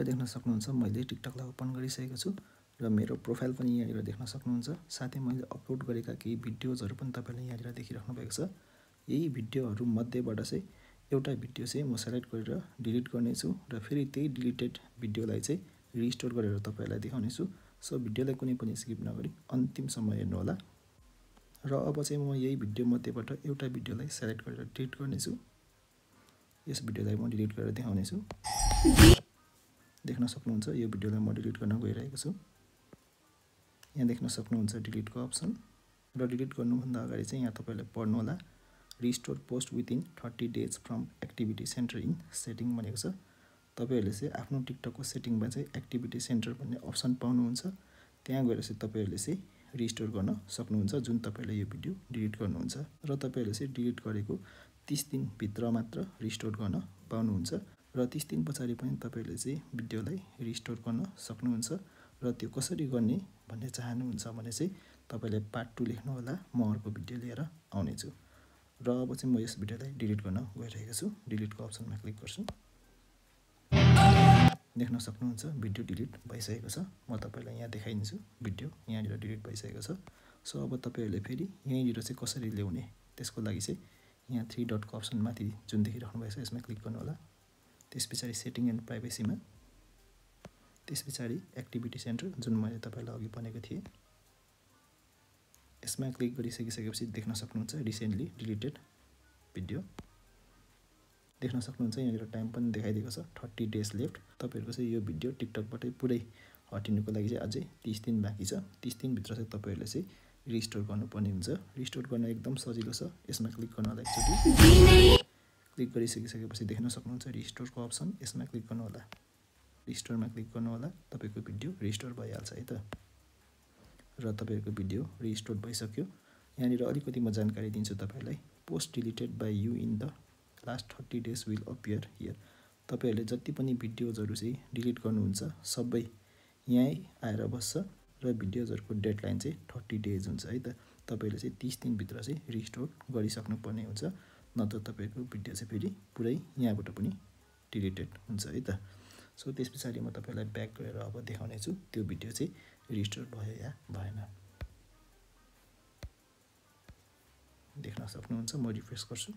देख्न सक्नुहुन्छ मैले टिकटकलाई ओपन गरिसकेको छु र मेरो प्रोफाइल पनि यहाँनिर देख्न सक्नुहुन्छ। साथै मैले अपलोड गरेका केही भिडियोजहरू पनि तपाईले यहाँनिर देखिराख्नु भएको छ। यही भिडियोहरू मध्येबाट चाहिँ एउटा भिडियो चाहिँ म सेलेक्ट गरेर डिलिट गर्नेछु र फेरि त्यही डिलिटेड भिडियोलाई चाहिँ रिस्टोर गरेर तपाईलाई देखाउनेछु। सो भिडियोलाई कुनै पनि स्किप नगरी अन्तिमसम्म हेर्नु होला। र अब चाहिँ म यही भिडियो मध्येबाट एउटा भिडियोलाई सेलेक्ट गरेर डिलिट गर्नेछु। यस भिडियोलाई म डिलिट गरेर देखाउनेछु। देख्न सक्नुहुन्छ यो भिडियोलाई म डिलिट गर्न गइरहेको छु। यहाँ देख्न सक्नुहुन्छ डिलिटको अप्सन र डिलिट गर्नुभन्दा अगाडि चाहिँ यहाँ तपाईले पढ्नु होला restore post within 30 days from activity centre in setting भनेको छ। तपाईहरुले चाहिँ आफ्नो टिकटकको सेटिङमा चाहिँ एक्टिभिटी सेन्टर भन्ने अप्सन पाउनुहुन्छ। त्यहाँ गएर चाहिँ तपाईहरुले चाहिँ रिस्टोर गर्न सक्नुहुन्छ जुन तपाईले यो भिडियो डिलिट गर्नुहुन्छ र तपाईहरुले चाहिँ डिलिट गरेको 30 दिन भित्र मात्र रिस्टोर गर्न पाउनुहुन्छ र 30 दिन पछाडी पनि तपाईले चाहिँ भिडियोलाई रिस्टोर गर्न सक्नुहुन्छ र त्यो कसरी गर्ने भन्ने चाहनुहुन्छ भने चाहिँ तपाईले पार्ट 2 लेख्नु होला। म अर्को भिडियो लिएर आउने छु र अब चाहिँ म यस भिडियोलाई डिलिट गर्न गइरहेको छु। डिलिटको अप्सनमा क्लिक गर्छु। देख्न सक्नुहुन्छ भिडियो डिलिट भइसकेको छ। म तपाईलाई यहाँ देखाइदिन्छु भिडियो यहाँनिर डिलिट भइसकेको छ। सो अब तपाईहरुले फेरि यहाँनिर चाहिँ कसरी ल्याउने त्यसको लागि चाहिँ यहाँ 3 डटको अप्सन माथि जुन देखिराख्नु भएको छ यसमा क्लिक गर्नु होला। त्यसपछि सेटिङ एन्ड प्राइभेसीमा त्यसपछि एक्टिभिटी सेन्टर जुन मैले तपाईलाई अघि भनेको थिएँ यसमा क्लिक गरिसकेपछि देख्न सक्नुहुन्छ रिसेन्टली डिलिटेड भिडियो देख्न सक्नुहुन्छ। यहाँनिर टाइम पनि देखाइदिएको छ 30 डेज लेफ्ट। तपाईहरुको चाहिँ यो भिडियो टिकटकबाटै पुरै हटिनुको लागि चाहिँ अझै 30 दिन बाँकी छ। 30 दिन भित्र चाहिँ तपाईहरुले चाहिँ रिस्टोर गर्नुपर्ने हुन्छ। रिस्टोर गर्न एकदम सजिलो छ। यसमा क्लिक गर्न होला एकचोटी। क्लिक गरिसकेपछि देख्न सक्नुहुन्छ रिस्टोरको अप्सन यसमा क्लिक गर्नु होला। रिस्टोरमा क्लिक गर्नु होला। तपाईको भिडियो रिस्टोर भइहाल्छ है त। र तपाईको भिडियो रिस्टोर भइसक्यो। यहाँनिर अलिकति म जानकारी दिन्छु तपाईलाई। Post deleted by you in the last 30 days will appear here. तपाईहरुले जति पनि भिडियोजहरु चाहिँ डिलिट गर्नुहुन्छ सबै यही आएर बस्छ र भिडियोजहरुको डेडलाइन चाहिँ 30 डेज हुन्छ है त। तपाईले चाहिँ 30 दिन भित्र चाहिँ रिस्टोर गरिसक्नु पर्ने हुन्छ, नत्र तपाईको भिडियो चाहिँ फेरि पुरै यहाँबाट पनि डिलिटेड हुन्छ है त। सो त्यसपछि म तपाईलाई ब्याक गरेर अब देखाउने छु त्यो भिडियो चाहिँ रिस्टोर भयो या भएन। देख्न सक्नुहुन्छ म रिफ्रेश गर्छु।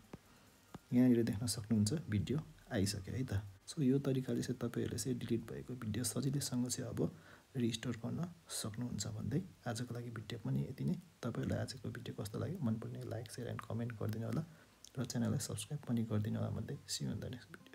यहाँनिर देख्न सक्नुहुन्छ भिडियो आइसक्यो है त। सो यो तरिकाले चाहिँ तपाईहरुले चाहिँ डिलिट भएको भिडियो सजिलैसँग चाहिँ अब रिस्टोर गर्न सक्नुहुन्छ भन्दै आजको लागि भिडियो पनि यति नै। तपाईहरुलाई आजको भिडियो कस्तो लाग्यो मन पर्ने लाइक शेयर एन्ड कमेन्ट गरिदिनु होला र च्यानललाई सब्स्क्राइब पनि गरिदिनु होला भन्दै see you in the next video.